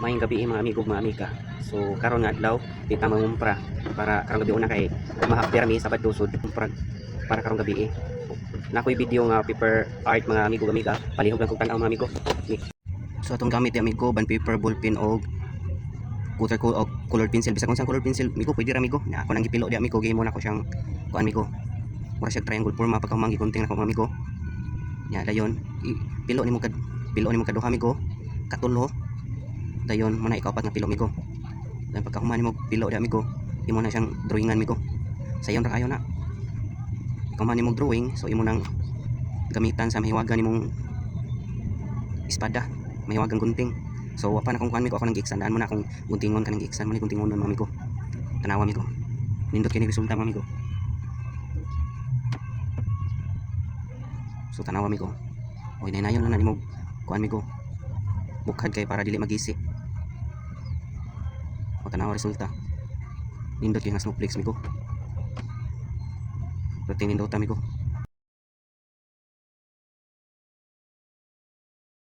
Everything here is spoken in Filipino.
Maayong gabi mga amigo mga amiga. So karon nga adlaw di ta mangumpra para karong gabi una kay mahapder mi sabat tusod umpra para karong gabi. Nakoy video nga paper art mga amigo amiga. Palihog lang kog tan-aw mga amigo. So atong gamit di amigo band paper ball pen og cutter ko og colored pencil bisa kung saan colored pencil amigo pwede ra amigo. Na ako nang gipilo di amigo gihimo na ko siyang kuan amigo. Mura siya triangle form pagkahumangi kunting nako mga amigo. Ya dayon pilo nimo kaduha amigo. Katulo dayon mo na ikapat nga pilo amigo. Dan pagkahuman mo pilo di amigo, imo na siyang drawingan amigo. Sayon ra kayo na. Ikaw man nimo drawing, so imo nang gamitan sa mahiwagan nimong espada, mahiwagang gunting. So wapa na kung kuan amigo ako nang giiksan, daan mo na akong guntingon kanang giiksan mo ni guntingon mga amigo. Tanawa amigo. Nindot kini resulta mga amigo. So tanawa amigo. O hinay-nayon lang na nimo kuan amigo. Bukhad kay para dili magisi. O tanawa resulta. Nindot kay nga snowflakes amigo. Protein nindot amigo.